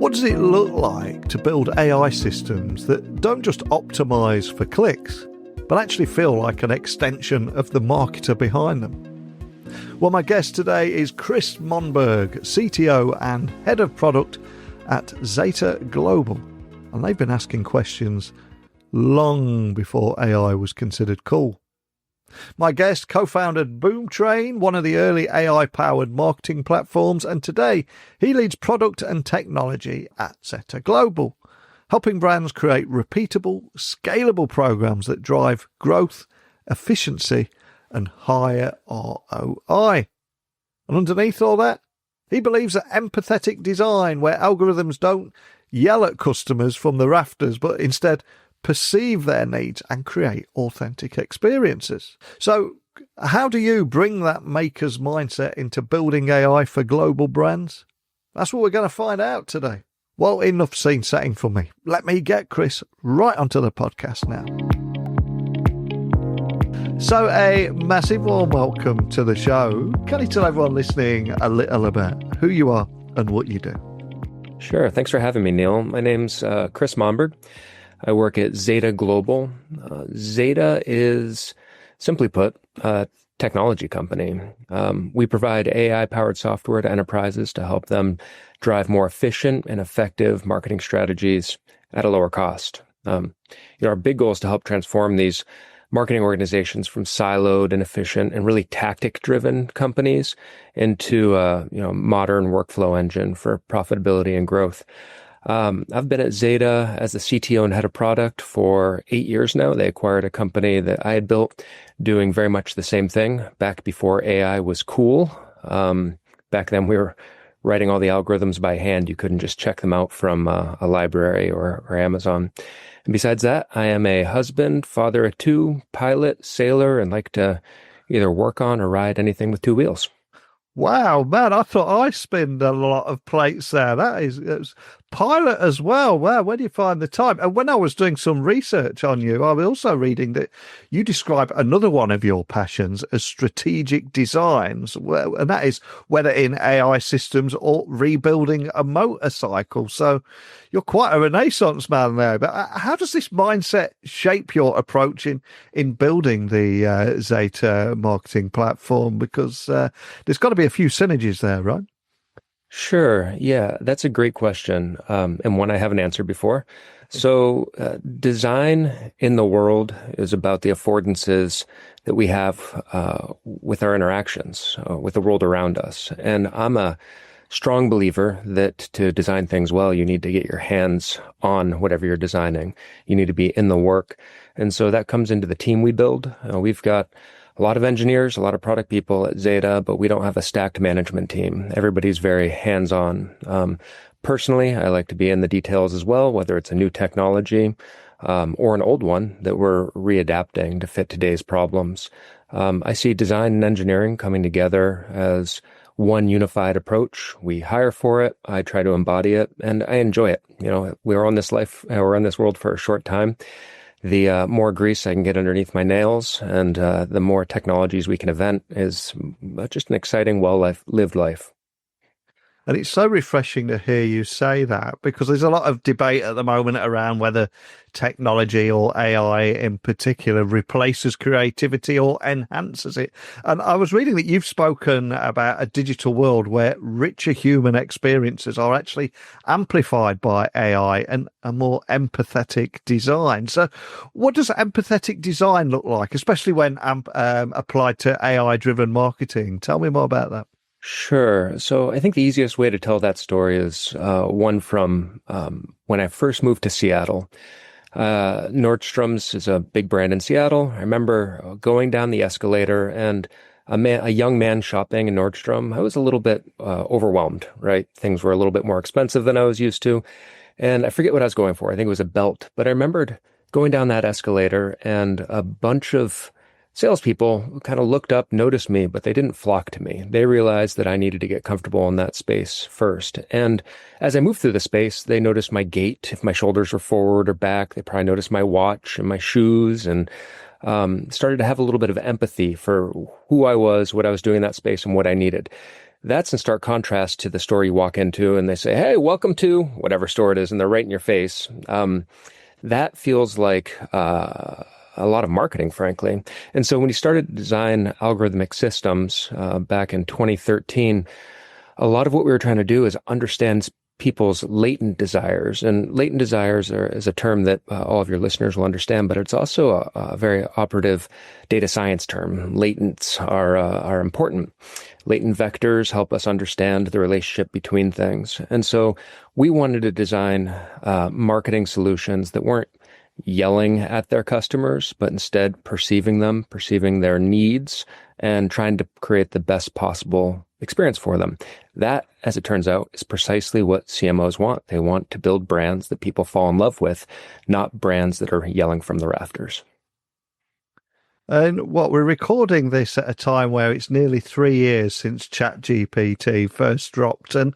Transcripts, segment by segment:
What does it look like to build AI systems that don't just optimize for clicks, but actually feel like an extension of the marketer behind them? Well, my guest today is Chris Monberg, CTO and Head of Product at Zeta Global. And they've been asking questions long before AI was considered cool. My guest co-founded Boomtrain, one of the early AI-powered marketing platforms, and today he leads product and technology at Zeta Global, helping brands create repeatable, scalable programs that drive growth, efficiency, and higher ROI. And underneath all that, he believes that empathetic design, where algorithms don't yell at customers from the rafters, but instead perceive their needs and create authentic experiences. So how do you bring that maker's mindset into building AI for global brands? That's what we're going to find out today. Well, enough scene setting for me. Let me get Chris right onto the podcast now. So a massive warm welcome to the show. Can you tell everyone listening a little about who you are and what you do? Sure. Thanks for having me, Neil. My name's Chris Monberg. I work at Zeta Global. Zeta is, simply put, a technology company. We provide AI-powered software to enterprises to help them drive more efficient and effective marketing strategies at a lower cost. Our big goal is to help transform these marketing organizations from siloed, inefficient, and really tactic-driven companies into a modern workflow engine for profitability and growth. I've been at Zeta as the CTO and head of product for 8 years now. They acquired a company that I had built doing very much the same thing back before AI was cool. Back then we were writing all the algorithms by hand. You couldn't just check them out from a library or Amazon. And besides that, I am a husband, father of two, pilot, sailor, and like to either work on or ride anything with two wheels. Wow, man, I thought I spinned a lot of plates there. It's pilot as well. Wow, where do you find the time? And when I was doing some research on you, I was also reading that you describe another one of your passions as strategic designs, and that is whether in AI systems or rebuilding a motorcycle. So you're quite a Renaissance man there. But how does this mindset shape your approach in building the Zeta Marketing Platform? Because there's got to be a few synergies there, right? Sure. Yeah, that's a great question, and one I haven't answered before. So design in the world is about the affordances that we have with our interactions with the world around us. And I'm a strong believer that to design things well, you need to get your hands on whatever you're designing. You need to be in the work. And so that comes into the team we build. We've got a lot of engineers, a lot of product people at Zeta, but we don't have a stacked management team. Everybody's very hands-on. Personally, I like to be in the details as well, whether it's a new technology or an old one that we're readapting to fit today's problems. I see design and engineering coming together as one unified approach. We hire for it. I try to embody it, and I enjoy it. We're on this world for a short time. The more grease I can get underneath my nails and the more technologies we can invent is just an exciting, well-lived life. And it's so refreshing to hear you say that, because there's a lot of debate at the moment around whether technology or AI in particular replaces creativity or enhances it. And I was reading that you've spoken about a digital world where richer human experiences are actually amplified by AI and a more empathetic design. So what does empathetic design look like, especially when applied to AI-driven marketing? Tell me more about that. Sure. So I think the easiest way to tell that story is one from when I first moved to Seattle. Nordstrom's is a big brand in Seattle. I remember going down the escalator and a young man shopping in Nordstrom. I was a little bit overwhelmed, right? Things were a little bit more expensive than I was used to. And I forget what I was going for. I think it was a belt. But I remembered going down that escalator and a bunch of salespeople kind of looked up, noticed me, but they didn't flock to me. They realized that I needed to get comfortable in that space first. And as I moved through the space, they noticed my gait, if my shoulders were forward or back. They probably noticed my watch and my shoes, and started to have a little bit of empathy for who I was, what I was doing in that space, and what I needed. That's in stark contrast to the store you walk into and they say, hey, welcome to whatever store it is, and they're right in your face. That feels like a lot of marketing, frankly. And so when you started to design algorithmic systems back in 2013, a lot of what we were trying to do is understand people's latent desires. And latent desires is a term that all of your listeners will understand, but it's also a very operative data science term. Latents are important. Latent vectors help us understand the relationship between things. And so we wanted to design marketing solutions that weren't yelling at their customers, but instead perceiving them, perceiving their needs, and trying to create the best possible experience for them. That, as it turns out, is precisely what CMOs want. They want to build brands that people fall in love with, not brands that are yelling from the rafters. And we're recording this at a time where it's nearly 3 years since ChatGPT first dropped. And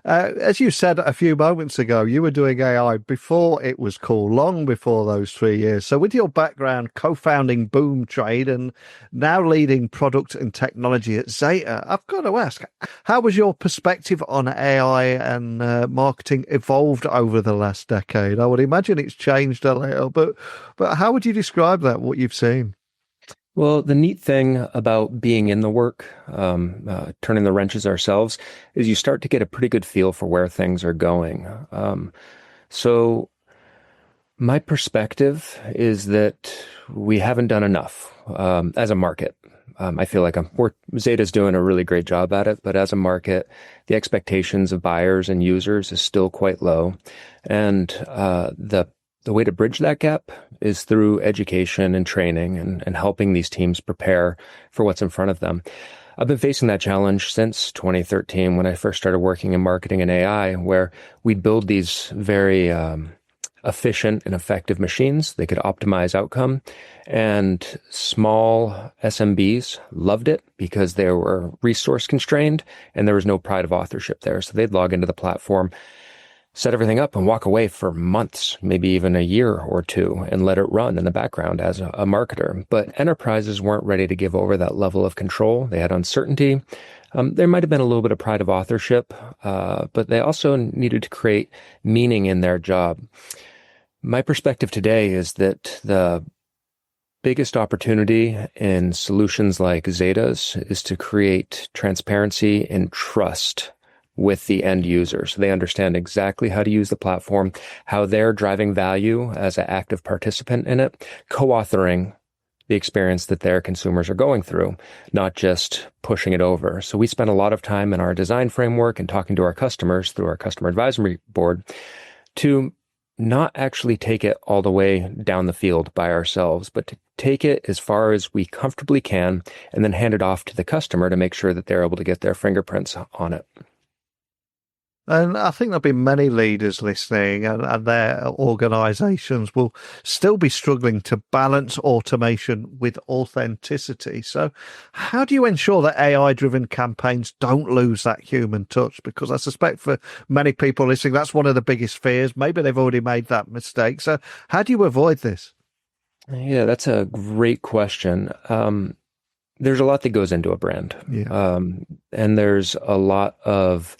as you said a few moments ago, you were doing AI before it was cool, long before those 3 years. So with your background co-founding Boom Trade and now leading product and technology at Zeta, I've got to ask, how has your perspective on AI and marketing evolved over the last decade? I would imagine it's changed a little, but how would you describe that, what you've seen? Well, the neat thing about being in the work, turning the wrenches ourselves, is you start to get a pretty good feel for where things are going. So my perspective is that we haven't done enough as a market. I feel like Zeta's doing a really great job at it, but as a market, the expectations of buyers and users is still quite low. And the way to bridge that gap is through education and training and helping these teams prepare for what's in front of them. I've been facing that challenge since 2013 when I first started working in marketing and AI, where we'd build these very efficient and effective machines. They could optimize outcome. And small SMBs loved it because they were resource constrained and there was no pride of authorship there. So they'd log into the platform, set everything up and walk away for months, maybe even a year or two, and let it run in the background as a marketer. But enterprises weren't ready to give over that level of control. They had uncertainty. There might have been a little bit of pride of authorship, but they also needed to create meaning in their job. My perspective today is that the biggest opportunity in solutions like Zeta's is to create transparency and trust with the end user. So they understand exactly how to use the platform, how they're driving value as an active participant in it, co-authoring the experience that their consumers are going through, not just pushing it over. So we spend a lot of time in our design framework and talking to our customers through our customer advisory board to not actually take it all the way down the field by ourselves, but to take it as far as we comfortably can and then hand it off to the customer to make sure that they're able to get their fingerprints on it. And I think there'll be many leaders listening and their organizations will still be struggling to balance automation with authenticity. So how do you ensure that AI-driven campaigns don't lose that human touch? Because I suspect for many people listening, that's one of the biggest fears. Maybe they've already made that mistake. So how do you avoid this? Yeah, that's a great question. There's a lot that goes into a brand. Yeah. And there's a lot of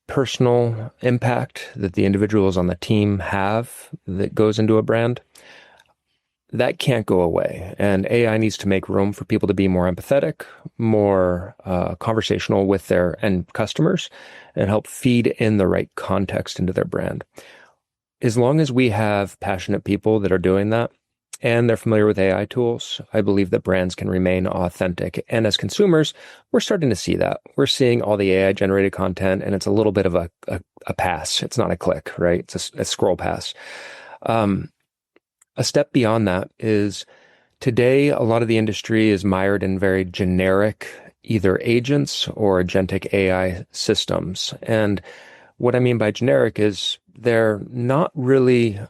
personal impact that the individuals on the team have that goes into a brand. That can't go away. And AI needs to make room for people to be more empathetic, more conversational with their end customers, and help feed in the right context into their brand. As long as we have passionate people that are doing that, and they're familiar with AI tools, I believe that brands can remain authentic. And as consumers, we're starting to see that. We're seeing all the AI-generated content, and it's a little bit of a pass. It's not a click, right? It's a scroll pass. A step beyond that is today, a lot of the industry is mired in very generic either agents or agentic AI systems. And what I mean by generic is they're not really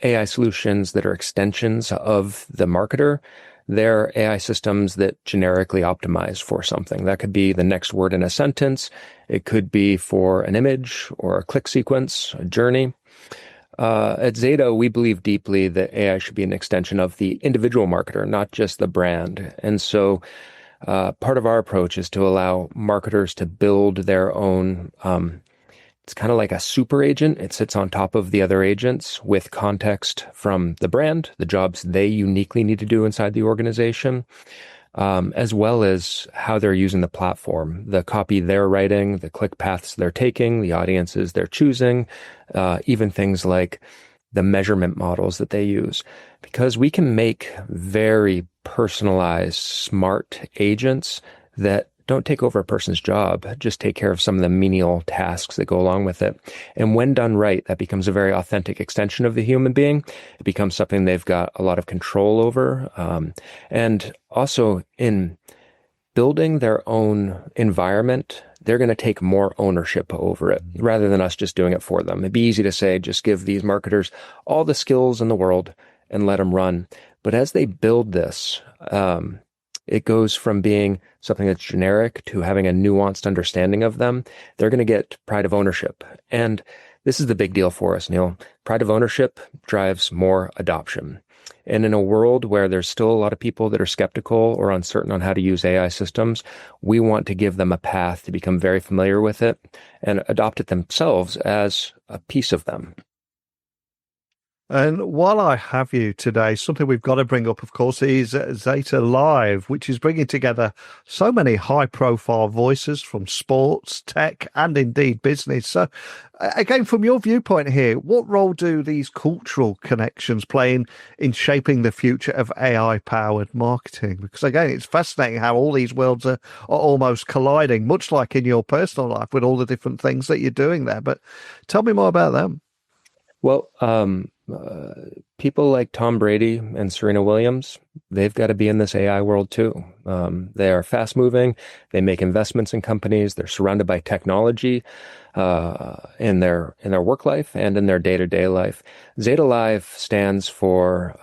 AI solutions that are extensions of the marketer. They're AI systems that generically optimize for something. That could be the next word in a sentence. It could be for an image or a click sequence, a journey. At Zeta, we believe deeply that AI should be an extension of the individual marketer, not just the brand. And so Part of our approach is to allow marketers to build their own. It's kind of like a super agent. It sits on top of the other agents with context from the brand, the jobs they uniquely need to do inside the organization, as well as how they're using the platform, the copy they're writing, the click paths they're taking, the audiences they're choosing, even things like the measurement models that they use. Because we can make very personalized, smart agents that don't take over a person's job, just take care of some of the menial tasks that go along with it. And when done right, that becomes a very authentic extension of the human being. It becomes something they've got a lot of control over. And also in building their own environment, they're going to take more ownership over it rather than us just doing it for them. It'd be easy to say, just give these marketers all the skills in the world and let them run. But as they build this, it goes from being something that's generic to having a nuanced understanding of them. They're going to get pride of ownership. And this is the big deal for us, Neil. Pride of ownership drives more adoption. And in a world where there's still a lot of people that are skeptical or uncertain on how to use AI systems, we want to give them a path to become very familiar with it and adopt it themselves as a piece of them. And while I have you today, something we've got to bring up, of course, is Zeta Live, which is bringing together so many high-profile voices from sports, tech, and indeed business. So, again, from your viewpoint here, what role do these cultural connections play in shaping the future of AI-powered marketing? Because, again, it's fascinating how all these worlds are almost colliding, much like in your personal life with all the different things that you're doing there. But tell me more about them. Well, people like Tom Brady and Serena Williams, they've got to be in this AI world too. They are fast moving. They make investments in companies. They're surrounded by technology in their work life and in their day-to-day life. Zeta Live stands for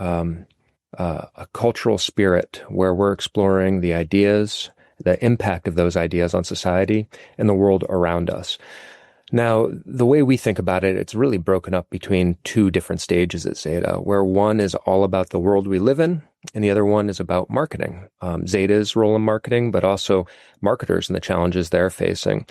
a cultural spirit where we're exploring the ideas, the impact of those ideas on society and the world around us. Now, the way we think about it, it's really broken up between two different stages at Zeta, where one is all about the world we live in, and the other one is about marketing. Zeta's role in marketing, but also marketers and the challenges they're facing.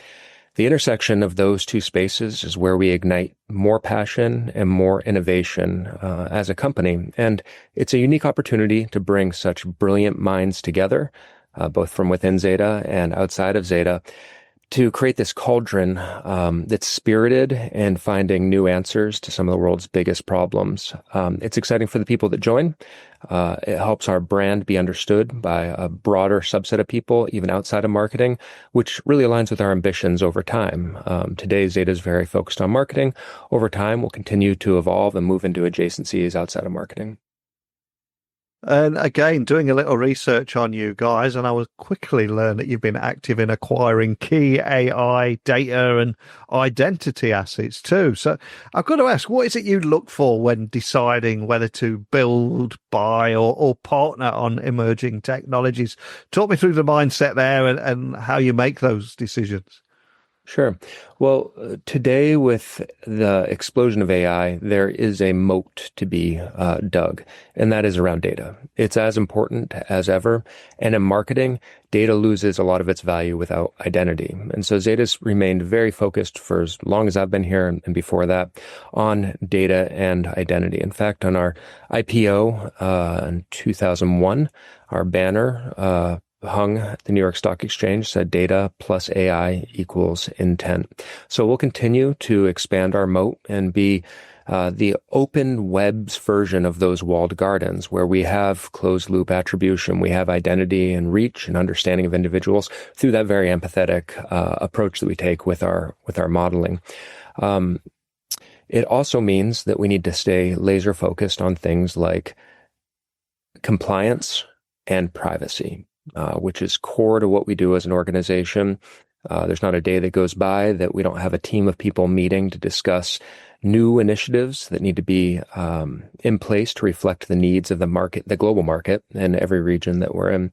The intersection of those two spaces is where we ignite more passion and more innovation as a company. And it's a unique opportunity to bring such brilliant minds together, both from within Zeta and outside of Zeta, to create this cauldron that's spirited and finding new answers to some of the world's biggest problems. It's exciting for the people that join. It helps our brand be understood by a broader subset of people, even outside of marketing, which really aligns with our ambitions over time. Today, Zeta is very focused on marketing. Over time, we'll continue to evolve and move into adjacencies outside of marketing. And again, doing a little research on you guys, and I was quickly learned that you've been active in acquiring key AI data and identity assets too. So I've got to ask, what is it you look for when deciding whether to build, buy, or partner on emerging technologies? Talk me through the mindset there and how you make those decisions. Sure. Well, today with the explosion of AI, there is a moat to be dug, and that is around data. It's as important as ever. And in marketing, data loses a lot of its value without identity. And so Zeta's remained very focused for as long as I've been here and before that on data and identity. In fact, on our IPO in 2001, our banner hung at the New York Stock Exchange said data plus AI equals intent. So we'll continue to expand our moat and be the open web's version of those walled gardens where we have closed loop attribution, we have identity and reach and understanding of individuals through that very empathetic approach that we take with our modeling. It also means that we need to stay laser focused on things like compliance and privacy. Which is core to what we do as an organization. There's not a day that goes by that we don't have a team of people meeting to discuss new initiatives that need to be in place to reflect the needs of the market, the global market, and every region that we're in.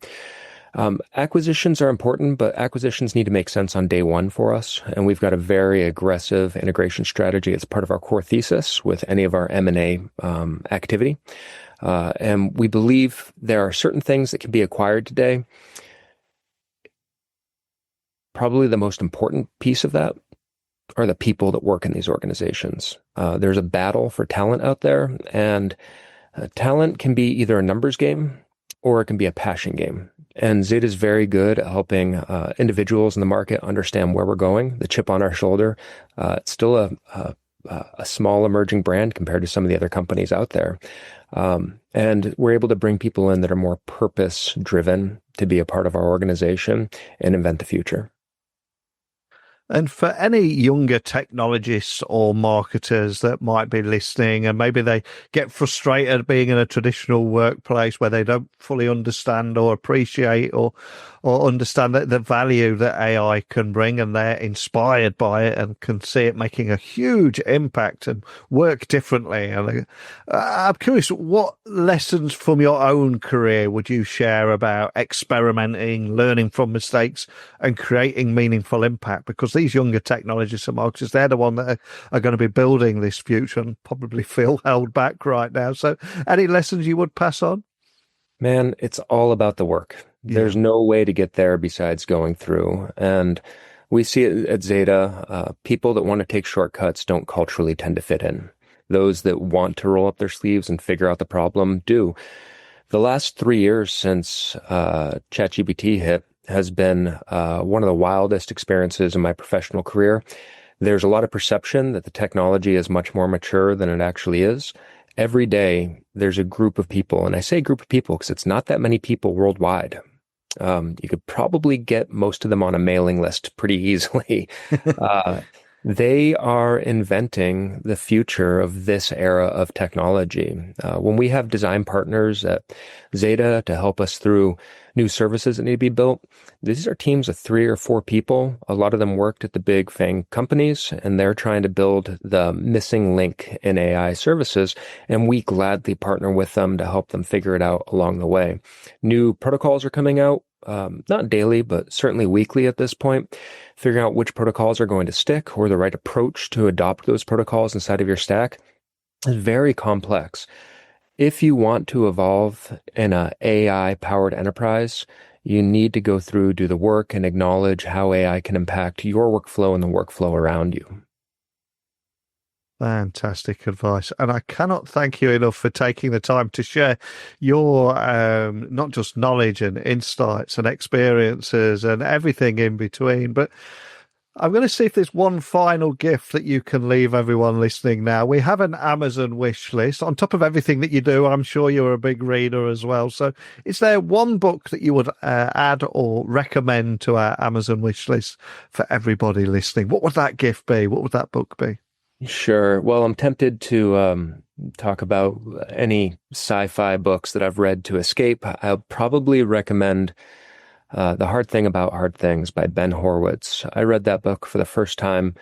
Acquisitions are important, but acquisitions need to make sense on day one for us. And we've got a very aggressive integration strategy. It's part of our core thesis with any of our M&A activity. And we believe there are certain things that can be acquired today probably the most important piece of that are the people that work in these organizations. There's a battle for talent out there, and talent can be either a numbers game or it can be a passion game. And Zeta is very good at helping individuals in the market understand where we're going, the chip on our shoulder. It's still a small emerging brand compared to some of the other companies out there. And we're able to bring people in that are more purpose driven to be a part of our organization and invent the future. And for any younger technologists or marketers that might be listening, and maybe they get frustrated being in a traditional workplace where they don't fully understand or appreciate or understand the value that AI can bring, and they're inspired by it and can see it making a huge impact and work differently. And I'm curious, what lessons from your own career would you share about experimenting, learning from mistakes, and creating meaningful impact? Because these younger technologists and marketers, they're the one that are going to be building this future and probably feel held back right now. So any lessons you would pass on? Man, it's all about the work. Yeah. There's no way to get there besides going through. And we see it at Zeta. People that want to take shortcuts don't culturally tend to fit in. Those that want to roll up their sleeves and figure out the problem do. The last 3 years since ChatGPT hit has been one of the wildest experiences in my professional career. There's a lot of perception that the technology is much more mature than it actually is. Every day, there's a group of people, and I say group of people because it's not that many people worldwide. You could probably get most of them on a mailing list pretty easily. They are inventing the future of this era of technology. When we have design partners at Zeta to help us through new services that need to be built, these are teams of 3 or 4 people. A lot of them worked at the big FANG companies, and they're trying to build the missing link in AI services, and we gladly partner with them to help them figure it out along the way. New protocols are coming out. Not daily, but certainly weekly at this point, figuring out which protocols are going to stick or the right approach to adopt those protocols inside of your stack is very complex. If you want to evolve in an AI-powered enterprise, you need to go through, do the work, and acknowledge how AI can impact your workflow and the workflow around you. Fantastic advice. And I cannot thank you enough for taking the time to share your not just knowledge and insights and experiences and everything in between, but I'm going to see if there's one final gift that you can leave everyone listening now. We have an Amazon wish list. On top of everything that you do, I'm sure you're a big reader as well. So is there one book that you would add or recommend to our Amazon wish list for everybody listening? What would that gift be? What would that book be? Sure. Well, I'm tempted to talk about any sci-fi books that I've read to escape. I'll probably recommend The Hard Thing About Hard Things by Ben Horowitz. I read that book for the first time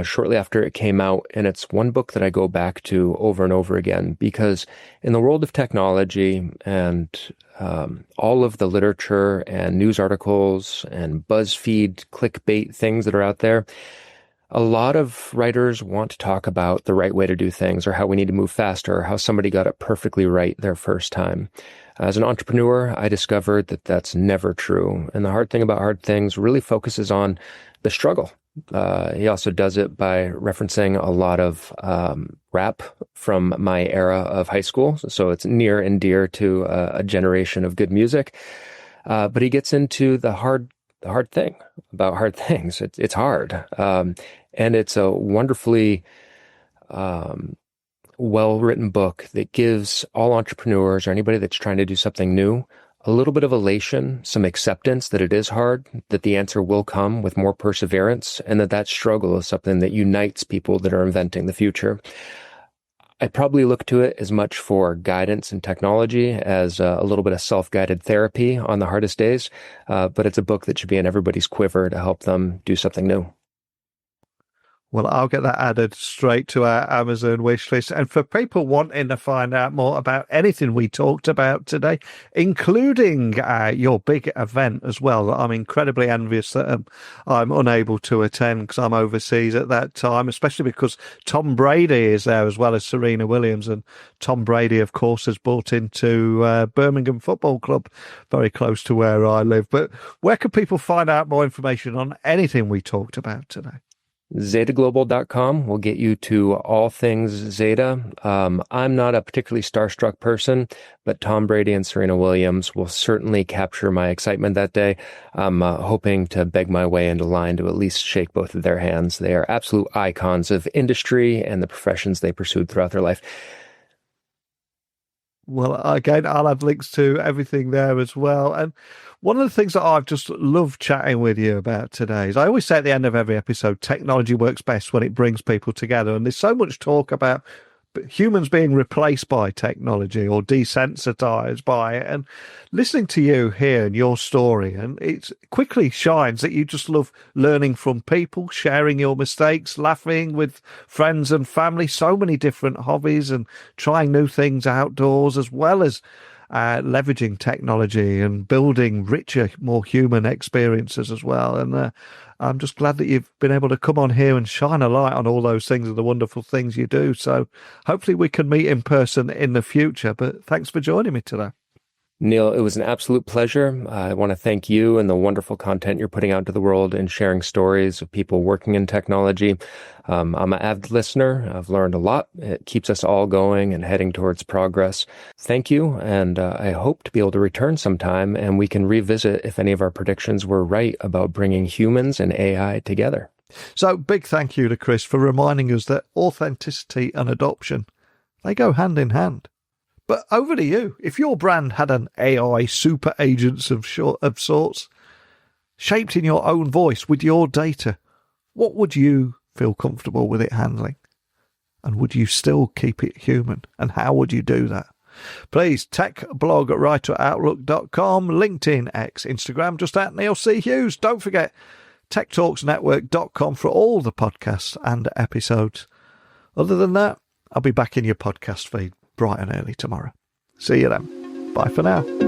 shortly after it came out, and it's one book that I go back to over and over again because in the world of technology and all of the literature and news articles and BuzzFeed clickbait things that are out there, a lot of writers want to talk about the right way to do things or how we need to move faster or how somebody got it perfectly right their first time. As an entrepreneur, I discovered that that's never true. And The Hard Thing About Hard Things really focuses on the struggle. He also does it by referencing a lot of rap from my era of high school. So it's near and dear to a generation of good music. But he gets into the hard thing about hard things. It's hard. And it's a wonderfully well-written book that gives all entrepreneurs or anybody that's trying to do something new a little bit of elation, some acceptance that it is hard, that the answer will come with more perseverance, and that struggle is something that unites people that are inventing the future. I probably look to it as much for guidance and technology as a little bit of self-guided therapy on the hardest days, but it's a book that should be in everybody's quiver to help them do something new. Well, I'll get that added straight to our Amazon wish list. And for people wanting to find out more about anything we talked about today, including your big event as well, I'm incredibly envious that I'm unable to attend because I'm overseas at that time, especially because Tom Brady is there as well as Serena Williams. And Tom Brady, of course, has bought into Birmingham Football Club, very close to where I live. But where can people find out more information on anything we talked about today? ZetaGlobal.com will get you to all things Zeta. I'm not a particularly starstruck person, but Tom Brady and Serena Williams will certainly capture my excitement that day. I'm hoping to beg my way into line to at least shake both of their hands. They are absolute icons of industry and the professions they pursued throughout their life. Well, again, I'll have links to everything there as well. And one of the things that I've just loved chatting with you about today is I always say at the end of every episode, technology works best when it brings people together. And there's so much talk about humans being replaced by technology or desensitized by it. And listening to you here and your story, and it quickly shines that you just love learning from people, sharing your mistakes, laughing with friends and family, so many different hobbies and trying new things outdoors, as well as leveraging technology and building richer, more human experiences as well. And I'm just glad that you've been able to come on here and shine a light on all those things and the wonderful things you do. So hopefully we can meet in person in the future. But thanks for joining me today. Neil, it was an absolute pleasure. I want to thank you and the wonderful content you're putting out to the world and sharing stories of people working in technology. I'm an avid listener. I've learned a lot. It keeps us all going and heading towards progress. Thank you, and I hope to be able to return sometime and we can revisit if any of our predictions were right about bringing humans and AI together. So big thank you to Chris for reminding us that authenticity and adoption, they go hand in hand. But over to you. If your brand had an AI super agent of sorts, shaped in your own voice with your data, what would you feel comfortable with it handling? And would you still keep it human? And how would you do that? Please, techblog@writeroutlook.com, LinkedIn, X, Instagram, just at Neil C. Hughes. Don't forget techtalksnetwork.com for all the podcasts and episodes. Other than that, I'll be back in your podcast feed bright and early tomorrow. See you then. Bye for now.